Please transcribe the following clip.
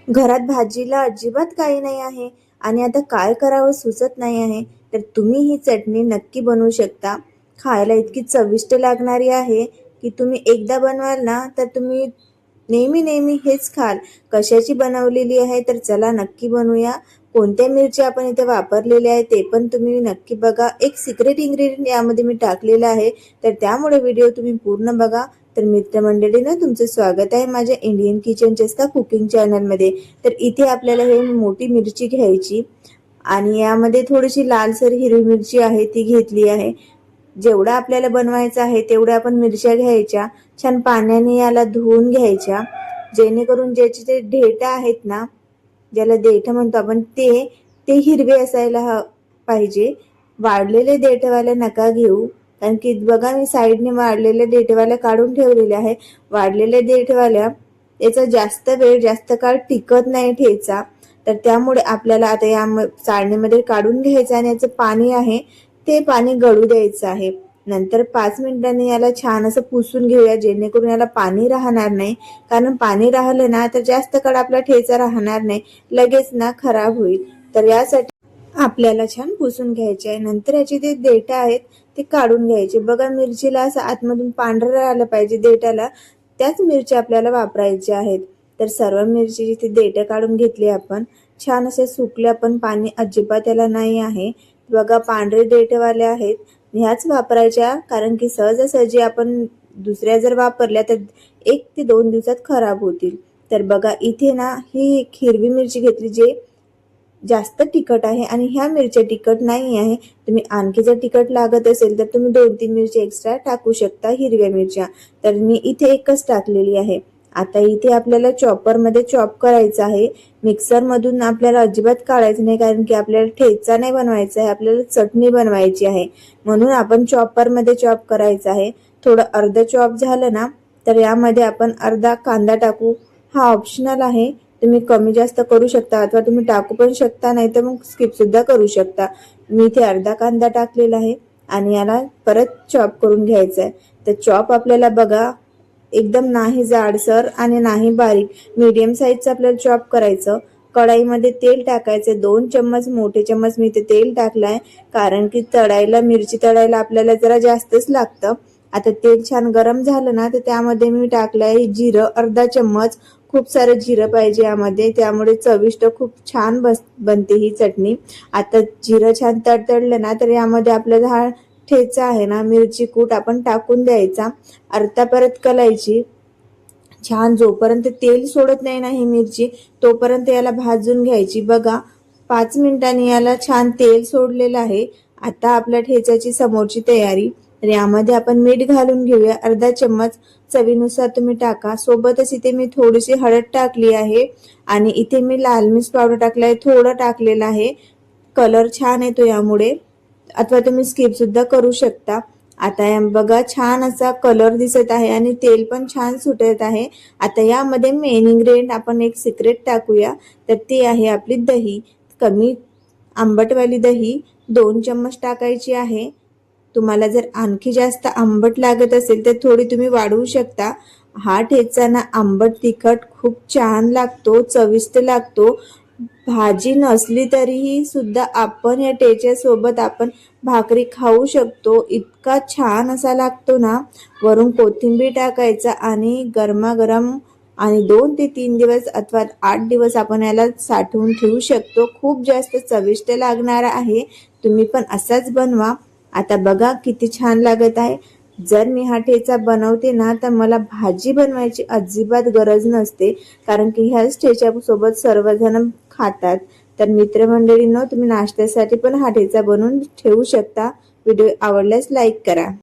घरात भाजीला अजिबात काही नाही आहे आणि आता काय करावं सुचत नाही आहे, तर तुम्ही ही चटणी नक्की बनवू शकता. खायला इतकी चविष्ट लागणारी आहे की तुम्ही एकदा बनवाल ना तर तुम्ही नेहमी नेहमी हेच खाल. कशाची बनवलेली आहे तर चला नक्की बनवूया. कोणत्या मिरच्या आपण इथे वापरलेल्या आहे ते पण तुम्ही नक्की बघा. एक सिक्रेट इन्ग्रेडियंट यामध्ये मी टाकलेला आहे, तर त्यामुळे व्हिडिओ तुम्ही पूर्ण बघा. तर मित्रमंडळींनो, तुमचं स्वागत आहे माझ्या इंडियन किचन चेस्टा कुकिंग चॅनलमध्ये. तर इथे आपल्याला हे मोठी मिरची घ्यायची आणि यामध्ये थोडीशी लालसर हिरवी मिरची आहे ती घेतली आहे. जेवढा आपल्याला बनवायचं आहे तेवढ्या आपण मिरच्या घ्यायच्या. छान पाण्याने याला धुवून घ्यायच्या, जेणेकरून ज्याचे ते देठ आहेत ना, ज्याला देठ म्हणतो आपण, ते ते हिरवे असायला पाहिजे. वाढलेले देठवाले नका घेऊ, कारण की बघा मी साईडने वाढलेले देठवाल्या काढून ठेवलेले आहे. वाढलेल्या देठवाल्या याचा जास्त वेळ जास्त काळ टिकत नाही ठेचा, तर त्यामुळे आपल्याला आता या चाळणीमध्ये काढून घ्यायचं आणि याचं पाणी आहे ते पाणी गळू द्यायचं आहे. नंतर 5 मिनिटांनी याला छान असं पुसून घेऊया, जेणेकरून याला पाणी राहणार नाही. कारण पाणी राहिलं ना तर जास्त काळ आपला ठेचा राहणार नाही, लगेच ना खराब होईल. तर यासाठी आपल्याला छान पुसून घ्यायचे आहे. नंतर याचे जे देठ आहेत ते काढून घ्यायचे. बघा मिरचीला असं आतमधून पांढरं राहिलं पाहिजे देठाला, त्याच मिरच्या आपल्याला वापरायच्या आहेत. तर सर्व मिरचीची ती देठ काढून घेतली आपण. छान असे सुकल्या, पण पाणी अजिबात याला नाही आहे. बघा पांढरे देठवाले आहेत, ह्याच वापरायच्या, कारण की सहजासहजी आपण दुसऱ्या जर वापरल्या तर 1 ते 2 दिवसात खराब होतील. तर बघा इथे ना ही एक हिरवी मिरची घेतली जे जास्त तिखट आहे आणि ह्या मिरच्या तिखट नाही आहे. तुम्ही आणखी जर तिखट लागत असेल तर तुम्ही 2-3 मिरची एक्स्ट्रा टाकू शकता हिरव्या मिरच्या. तर मी इथे एकच टाकलेली आहे. आता इथे आपल्याला चॉपरमध्ये चॉप करायचं आहे. मिक्सरमधून आपल्याला अजिबात काढायचं नाही, कारण की आपल्याला ठेचा नाही बनवायचा आहे, आपल्याला चटणी बनवायची आहे. म्हणून आपण चॉपरमध्ये चॉप करायचं आहे. थोडं अर्ध चॉप झालं ना तर यामध्ये आपण अर्धा कांदा टाकू. हा ऑप्शनल आहे, तुम्ही कमी जास्त करू शकता अथवा तुम्ही टाकू पण शकता, नाही तर मग स्किप सुद्धा करू शकता. मी इथे अर्धा कांदा टाकलेला आहे आणि याला परत चॉप करून घ्यायचं आहे. तर चॉप आपल्याला बघा एकदम नाही जाडसर आणि नाही बारीक, मीडियम साईजचं आपल्याला चॉप करायचं. कढाईमध्ये तेल टाकायचं. 2 चम्मच मोठे चम्मच मी इथे तेल टाकलाय, कारण की तळायला मिरची तळायला आपल्याला जरा जास्तच लागतं. आता तेल छान गरम झालं ना तर त्यामध्ये मी टाकलंय जिरं अर्धा चम्मच. खूप सारं जिरं पाहिजे यामध्ये, त्यामुळे चविष्ट खूप छान बनते ही चटणी. आता जिरं छान तडतडलं ना तर यामध्ये आपल्याला हा ठेचा आहे ना, मिरची कूट आपण टाकून द्यायचा. अर्धा परत कलायची. छान जोपर्यंत तेल सोडत नाही ना ही मिरची, तोपर्यंत याला भाजून घ्यायची. बघा 5 मिनिटांनी याला छान तेल सोडलेलं आहे. आता आपल्या ठेच्याची समोरची तयारी. तर यामध्ये आपण मीठ घालून घेऊया अर्धा चम्मच. चवीनुसार तुम्ही टाका. सोबतच इथे मी थोडीशी हळद टाकली आहे आणि इथे मी लाल मिर्च पावडर टाकलाय, थोडं टाकलेलं आहे. कलर छान येतो यामुळे, अथवा तुम्ही स्किप सुद्धा करू शकता. आता बघा छान असा कलर दिसत आहे आणि तेल पण छान सुटत आहे. आता यामध्ये मेन इन्ग्रेडियंट आपण एक सिक्रेट टाकूया, तर ते आहे आपली दही. कमी आंबटवाली दही 2 चम्मच टाकायची आहे. तुम्हाला जर आणखी जास्त आंबट लागत असेल तर थोडी तुम्ही वाढवू शकता. हा ठेचा ना आंबट तिखट खूप छान लागतो, चविष्ट लागतो. भाजी नसली तरीही सुद्धा आपण या ठेच्यासोबत आपण भाकरी खाऊ शकतो, इतका छान असा लागतो ना. वरून कोथिंबीर टाकायचा आणि गरमागरम, आणि 2 ते 3 दिवस अथवा 8 दिवस आपण याला साठवून ठेवू शकतो. खूप जास्त चविष्ट लागणार आहे. तुम्ही पण असाच बनवा. आता बघा किती छान लागत आहे. जर मी हा ठेचा बनवते ना तर मला भाजी बनवायची अजिबात गरज नसते, कारण की ह्याच ठेच्यासोबत सर्वजण खातात. तर मित्रमंडळींनो, तुम्ही नाश्त्यासाठी पण हा ठेचा बनवून ठेवू शकता. व्हिडिओ आवडल्यास लाईक करा.